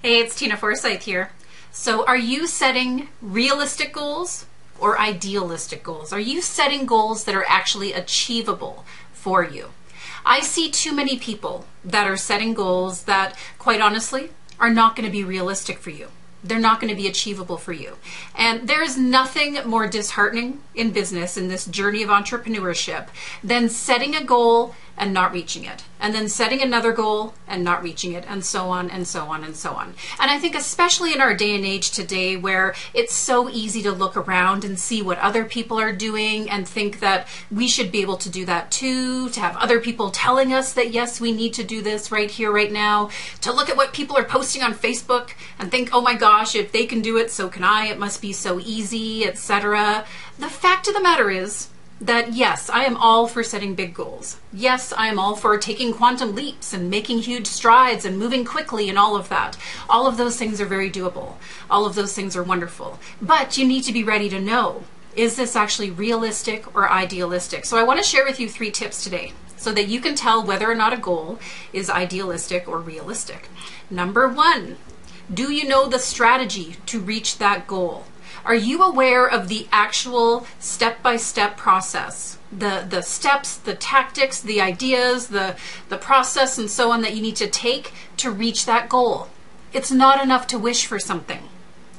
Hey, it's Tina Forsyth here. So are you setting realistic goals or idealistic goals? Are you setting goals that are actually achievable for you? I see too many people that are setting goals that, quite honestly, are not going to be realistic for you. They're not going to be achievable for you. And there is nothing more disheartening in business, in this journey of entrepreneurship, than setting a goal and not reaching it, and then setting another goal and not reaching it, and so on and so on and so on. And I think especially in our day and age today, where it's so easy to look around and see what other people are doing and think that we should be able to do that too, to have other people telling us that yes, we need to do this right here, right now, to look at what people are posting on Facebook and think, oh my gosh, if they can do it, so can I, it must be so easy, etc. The fact of the matter is that yes, I am all for setting big goals. Yes, I am all for taking quantum leaps and making huge strides and moving quickly and all of that. All of those things are very doable. All of those things are wonderful. But you need to be ready to know, is this actually realistic or idealistic? So I want to share with you 3 tips today so that you can tell whether or not a goal is idealistic or realistic. Number 1, do you know the strategy to reach that goal? Are you aware of the actual step-by-step process? The steps, the tactics, the ideas, the process and so on that you need to take to reach that goal. It's not enough to wish for something.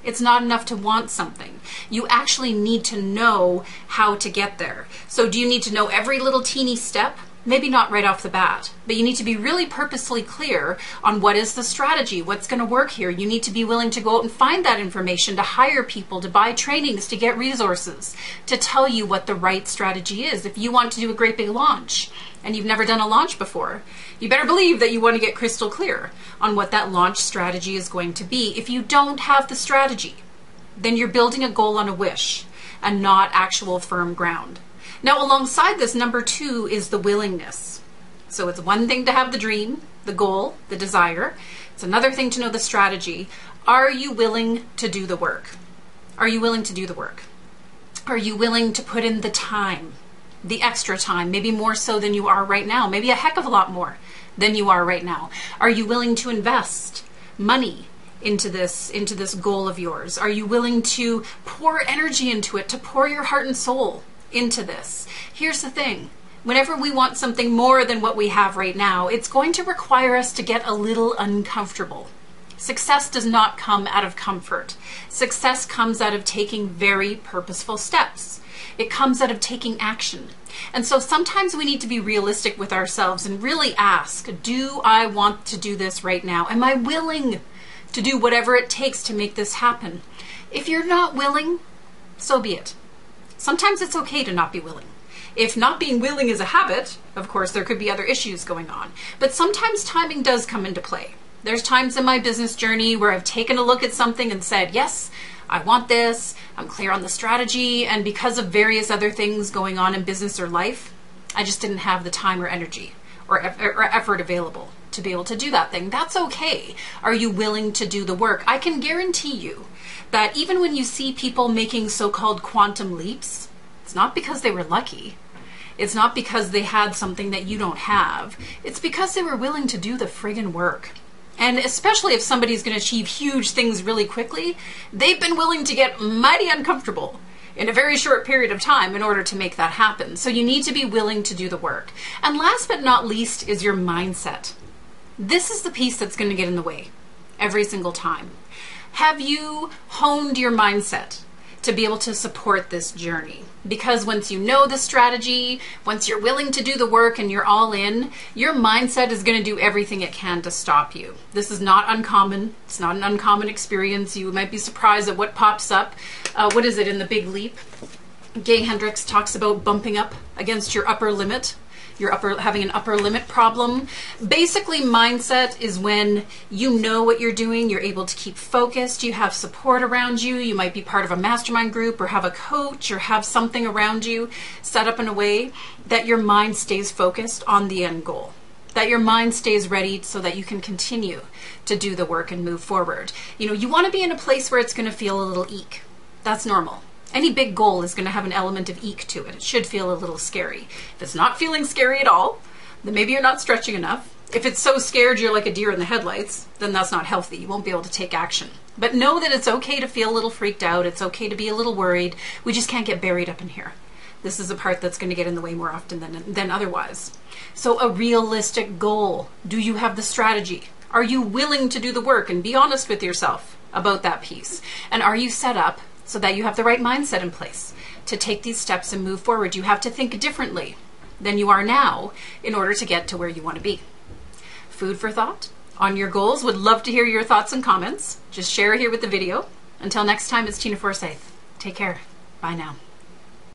It's not enough to want something. You actually need to know how to get there. So do you need to know every little teeny step? Maybe not right off the bat, but you need to be really purposefully clear on what is the strategy, what's going to work here. You need to be willing to go out and find that information, to hire people, to buy trainings, to get resources, to tell you what the right strategy is. If you want to do a great big launch and you've never done a launch before, you better believe that you want to get crystal clear on what that launch strategy is going to be. If you don't have the strategy, then you're building a goal on a wish and not actual firm ground. Now, alongside this, number 2 is the willingness. So it's one thing to have the dream, the goal, the desire. It's another thing to know the strategy. Are you willing to do the work? Are you willing to do the work? Are you willing to put in the time, the extra time, maybe more so than you are right now, maybe a heck of a lot more than you are right now? Are you willing to invest money into this goal of yours? Are you willing to pour energy into it, to pour your heart and soul into this? Here's the thing. Whenever we want something more than what we have right now, it's going to require us to get a little uncomfortable. Success does not come out of comfort. Success comes out of taking very purposeful steps. It comes out of taking action. And so sometimes we need to be realistic with ourselves and really ask, do I want to do this right now? Am I willing to do whatever it takes to make this happen? If you're not willing, so be it. Sometimes it's okay to not be willing. If not being willing is a habit, of course, there could be other issues going on. But sometimes timing does come into play. There's times in my business journey where I've taken a look at something and said, yes, I want this, I'm clear on the strategy, and because of various other things going on in business or life, I just didn't have the time or energy or effort available to be able to do that thing. That's okay. Are you willing to do the work? I can guarantee you that even when you see people making so-called quantum leaps, it's not because they were lucky. It's not because they had something that you don't have. It's because they were willing to do the friggin' work. And especially if somebody's going to achieve huge things really quickly, they've been willing to get mighty uncomfortable in a very short period of time in order to make that happen. So you need to be willing to do the work. And last but not least is your mindset. This is the piece that's going to get in the way every single time. Have you honed your mindset to be able to support this journey? Because once you know the strategy, once you're willing to do the work and you're all in, your mindset is going to do everything it can to stop you. This is not uncommon. It's not an uncommon experience. You might be surprised at what pops up. What is it in The Big Leap? Gay Hendricks talks about bumping up against your upper limit. Having an upper limit problem. Basically, mindset is when you know what you're doing, you're able to keep focused, you have support around you, you might be part of a mastermind group or have a coach or have something around you set up in a way that your mind stays focused on the end goal, that your mind stays ready so that you can continue to do the work and move forward. You know, you want to be in a place where it's going to feel a little eek. That's normal. Any big goal is going to have an element of eek to it. It should feel a little scary. If it's not feeling scary at all, then maybe you're not stretching enough. If it's so scared you're like a deer in the headlights, then that's not healthy. You won't be able to take action. But know that it's okay to feel a little freaked out. It's okay to be a little worried. We just can't get buried up in here. This is the part that's going to get in the way more often than otherwise. So a realistic goal. Do you have the strategy? Are you willing to do the work and be honest with yourself about that piece? And are you set up so that you have the right mindset in place to take these steps and move forward? You have to think differently than you are now in order to get to where you want to be. Food for thought on your goals. Would love to hear your thoughts and comments. Just share here with the video. Until next time, it's Tina Forsyth. Take care. Bye now.